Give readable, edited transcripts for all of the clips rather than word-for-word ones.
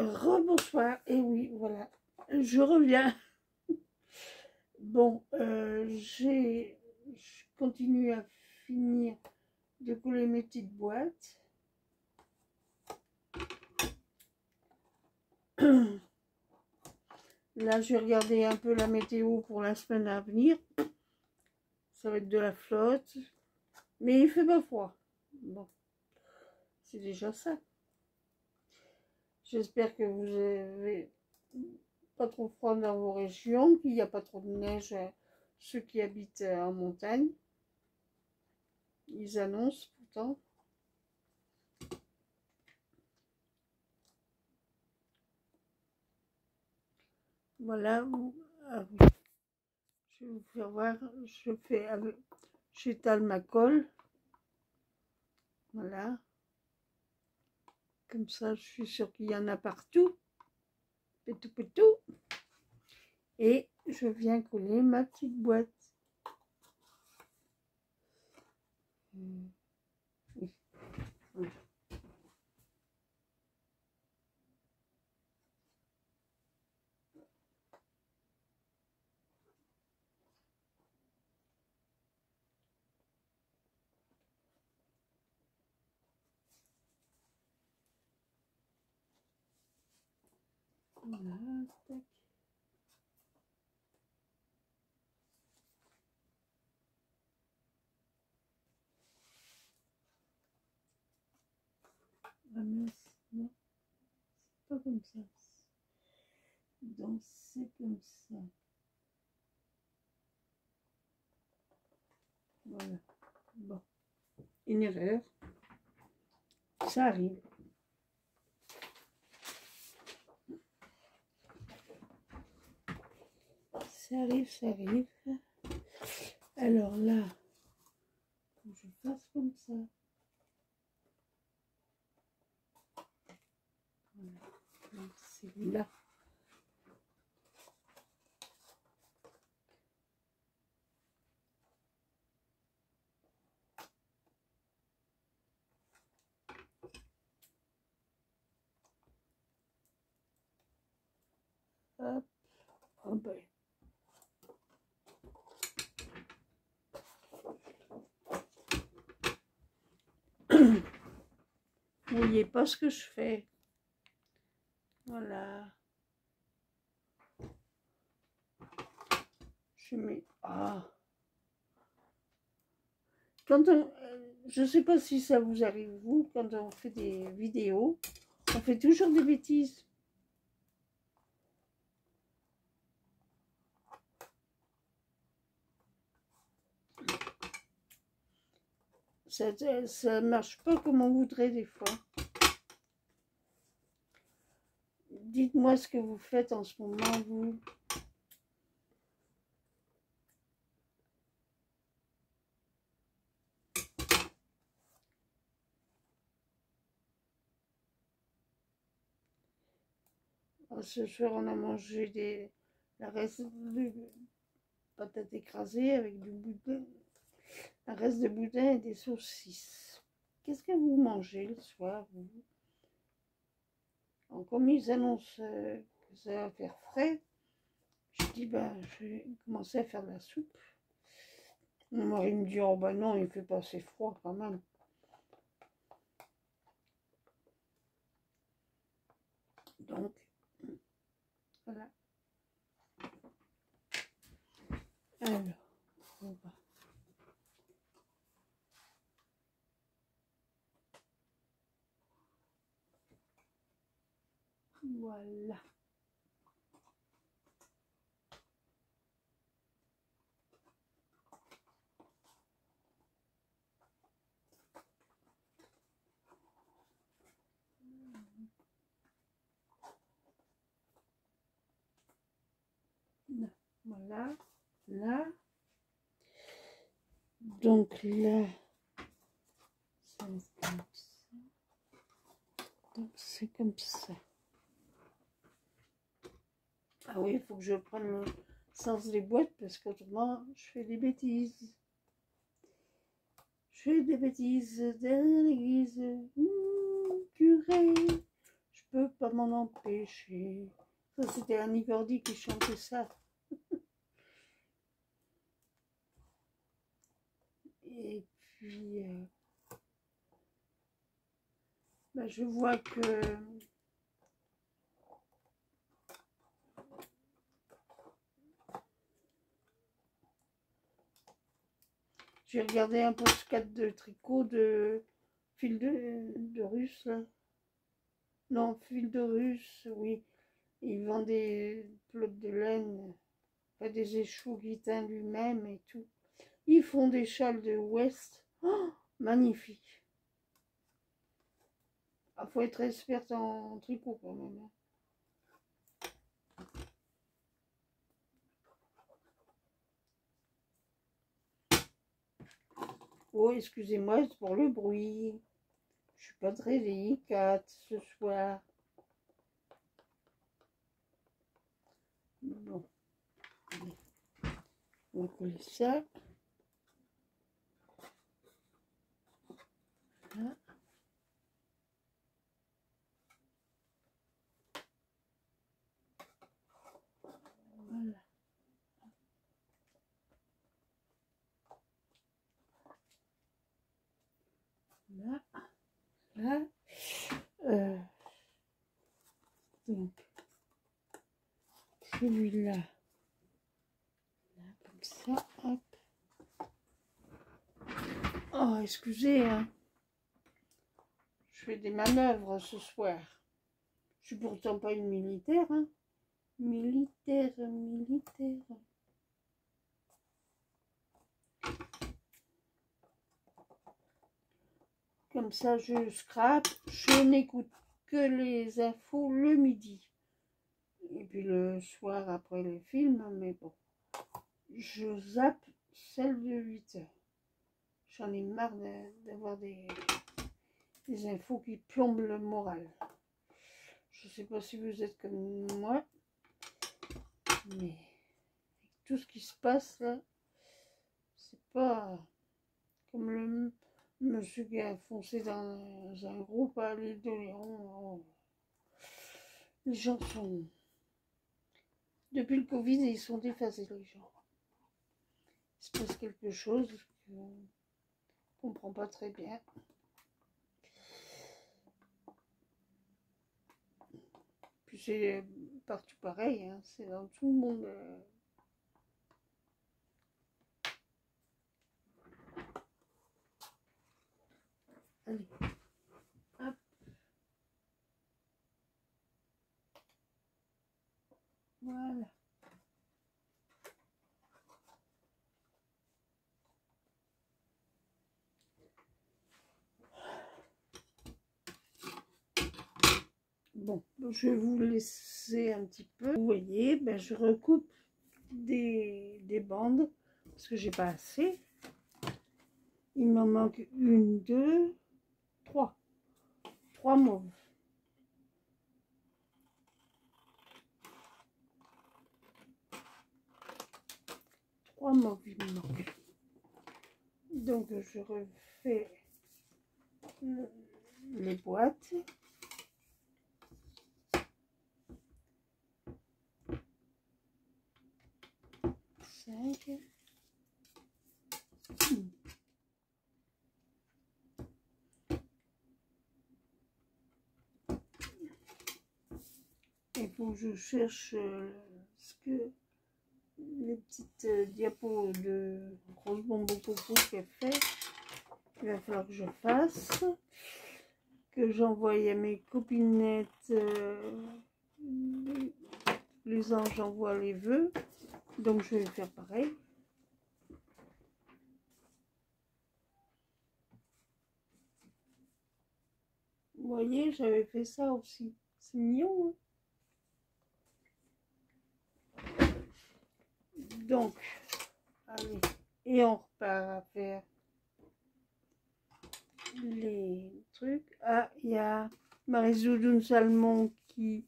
Rebonsoir, et oui, voilà, je reviens. Bon, je continue à finir de coller mes petites boîtes. Là, je vais regarder un peu la météo pour la semaine à venir. Ça va être de la flotte, mais il fait pas froid. Bon, c'est déjà ça. J'espère que vous avez pas trop froid dans vos régions, qu'il n'y a pas trop de neige, ceux qui habitent en montagne. Ils annoncent pourtant. Voilà, ah oui. Je vais vous faire voir, j'étale ma colle. Voilà. Comme ça, je suis sûre qu'il y en a partout. Pétou. Et je viens coller ma petite boîte. Oui. Voilà. Voilà, tac. Ah mince, non, c'est pas comme ça. Donc c'est comme ça. Voilà. Bon, une erreur. Ça arrive. Ça arrive. Alors là, faut que je fasse comme ça. Voilà. C'est là. Hop. Oh ben. Vous voyez pas ce que je fais. Voilà. Je mets... Ah. Quand on... je sais pas si ça vous arrive, vous, quand on fait des vidéos, on fait toujours des bêtises. Ça marche pas comme on voudrait des fois. Dites-moi ce que vous faites en ce moment, vous. Ce soir, on a mangé la reste de patates écrasées avec du boudin, la reste de boudin et des saucisses. Qu'est-ce que vous mangez le soir, vous? Alors, comme ils annoncent que ça va faire frais, je dis, ben, je vais commencer à faire de la soupe. Mon mari me dit, oh ben non, il fait pas assez froid quand même. Donc, voilà. Alors, on va. Voilà. Voilà. Là. Donc là, ça va être comme ça. Donc c'est comme ça. Ah oui, il faut que je prenne le sens des boîtes parce qu'autrement, je fais des bêtises. Je fais des bêtises derrière l'église. Purée. Je peux pas m'en empêcher. Ça, c'était Annie Cordy qui chantait ça. Et puis, ben, je vois que j'ai regardé un podcast de tricot de fil de russe, là. Non, fil de russe, oui. Il vend des pelotes de laine, enfin, des échous Guitin lui-même et tout. Ils font des châles de Ouest. Oh, magnifique. Il faut être experte en tricot quand même. Oh, excusez-moi pour le bruit. Je suis pas très délicate ce soir. Bon. On va coller ça. Là. Voilà. Là. Là. Donc, celui-là. Là, comme ça. Hop. Oh, excusez, hein. Je fais des manœuvres ce soir. Je suis pourtant pas une militaire, hein. Militaire. Comme ça, je scrape. Je n'écoute que les infos le midi. Et puis le soir après les films, mais bon. Je zappe celle de 8 heures. J'en ai marre d'avoir des infos qui plombent le moral. Je sais pas si vous êtes comme moi, mais tout ce qui se passe là, c'est pas comme le monsieur qui a foncé dans un groupe à l'île de Léon. Les gens sont... Depuis le Covid, ils sont déphasés, les gens. Il se passe quelque chose qu'on ne comprend pas très bien. Puis c'est partout pareil, hein. C'est dans tout le monde. Allez, hop. Voilà. Bon, je vais vous laisser un petit peu. Vous voyez, ben, je recoupe des bandes parce que j'ai pas assez. Il m'en manque une, deux, trois. Trois mauves. Trois mauves, il me manque. Donc, je refais les boîtes. Cinq. Il faut que je cherche ce que les petites diapos de Rose Bonbon Coco qu'elle fait. Il va falloir que je fasse, que j'envoie à mes copinettes. Les anges envoient les vœux, donc je vais faire pareil. Vous voyez, j'avais fait ça aussi. C'est mignon, hein? Donc, allez, et on repart à faire les trucs. Ah, il y a Marie-Zoudoune Salmon qui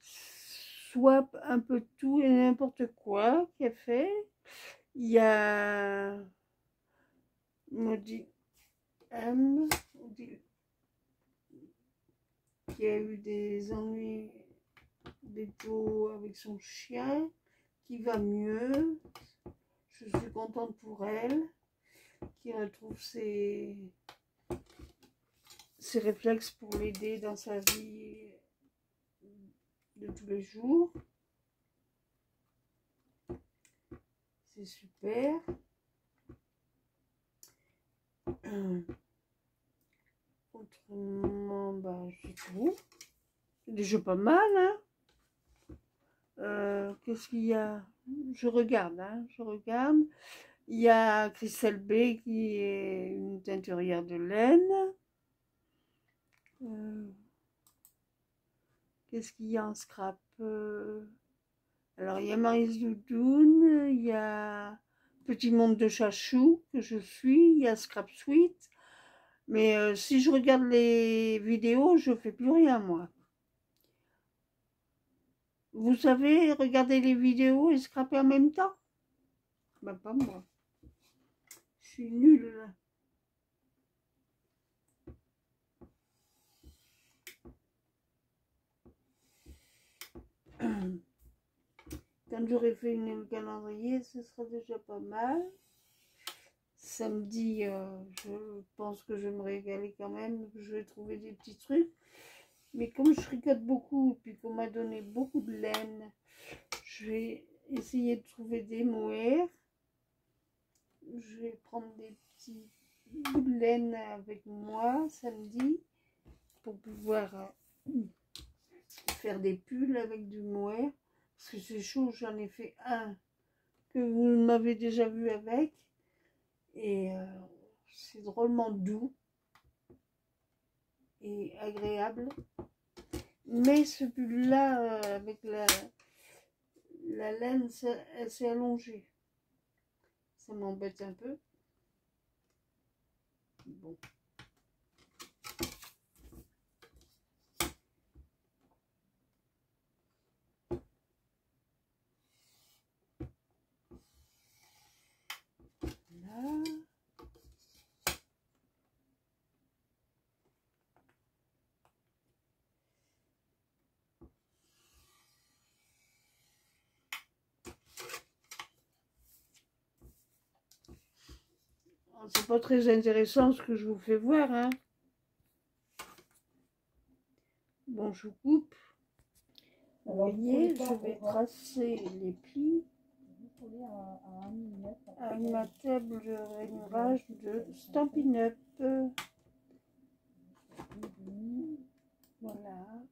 swap un peu tout et n'importe quoi qu'elle fait. Il y a Maudit M, qui a eu des ennuis d'étau avec son chien, qui va mieux. Je suis contente pour elle, qui retrouve ses réflexes pour l'aider dans sa vie de tous les jours. C'est super. Autrement, bah, c'est tout. C'est déjà pas mal, hein. Qu'est-ce qu'il y a? Je regarde, hein, je regarde. Il y a Crystal Bay qui est une teinturière de laine. Qu'est-ce qu'il y a en scrap? Alors, il y a Maryse Doudoune, il y a Petit Monde de Chachou que je suis, il y a Scrap Suite. Mais si je regarde les vidéos, je fais plus rien, moi. Vous savez regarder les vidéos et scraper en même temps? Ben, pas moi. Je suis nulle, là. Quand j'aurai fait une calendrier, ce sera déjà pas mal. Samedi, je pense que je vais me régaler quand même. Je vais trouver des petits trucs. Mais comme je tricote beaucoup et puis qu'on m'a donné beaucoup de laine, je vais essayer de trouver des mohair. Je vais prendre des petits bouts de laine avec moi samedi pour pouvoir faire des pulls avec du mohair. Parce que c'est chaud, j'en ai fait un que vous m'avez déjà vu avec. Et c'est drôlement doux et agréable. Mais ce pull-là, avec la laine, elle s'est allongée. Ça m'embête un peu. Bon. Là. C'est pas très intéressant ce que je vous fais voir, hein. Bon, je coupe. Vous voyez, je vais tracer les plis avec ma table de rainurage de Stampin' Up. Voilà.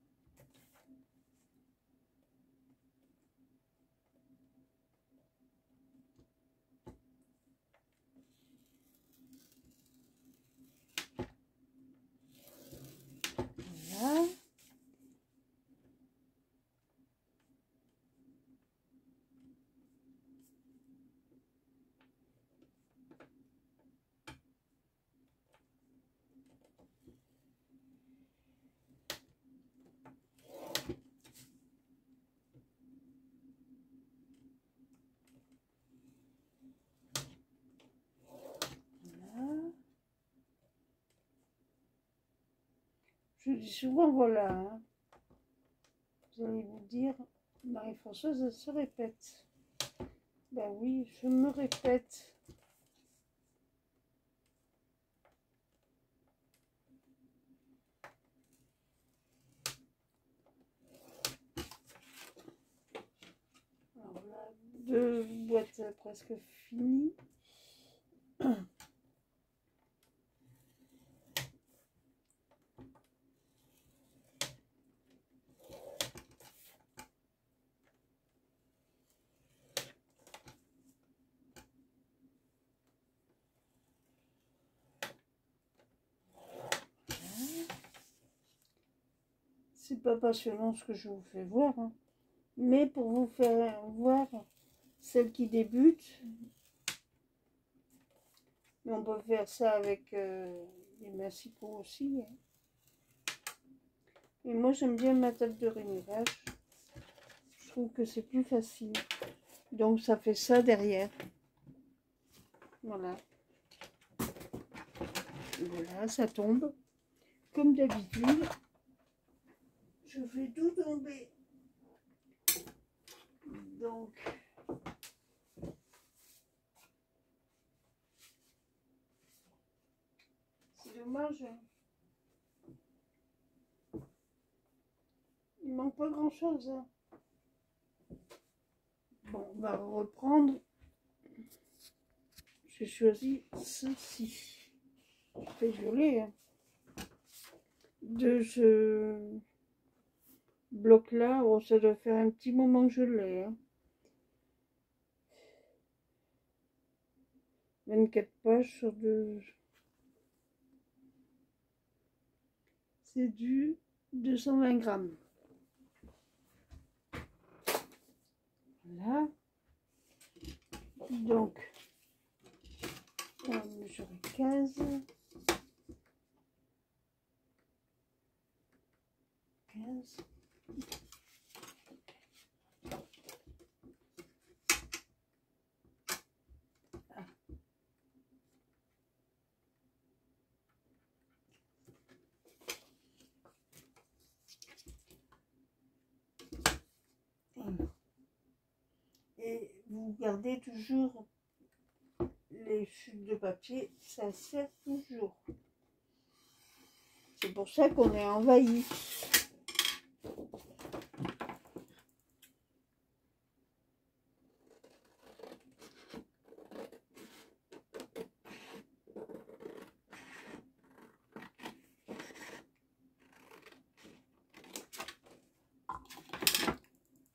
Voilà. Je dis souvent voilà, hein. Vous allez vous dire, Marie-Françoise, elle se répète. Ben oui, je me répète. Alors là, 2 boîtes presque finies. C'est pas passionnant ce que je vous fais voir, hein. Mais pour vous faire voir celle qui débute, mais on peut faire ça avec les massicots aussi, hein. Et moi j'aime bien ma table de rainurage, je trouve que c'est plus facile, donc ça fait ça derrière. Voilà, voilà, ça tombe comme d'habitude. je fais tout tomber. Donc, c'est dommage. Il manque pas grand chose. Hein. Bon, on va reprendre. J'ai choisi ceci. C'est violet. Hein. De ce bloc là, oh, ça doit faire un petit moment que je l'ai. Hein. 24 pages sur deux. C'est du 220 grammes. Voilà. Donc, on va mesurer 15. 15. Ah. Et vous gardez toujours les chutes de papier, ça sert toujours. C'est pour ça qu'on est envahi.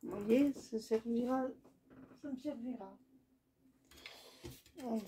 Vous voyez, ça servira, ça me servira. Alors.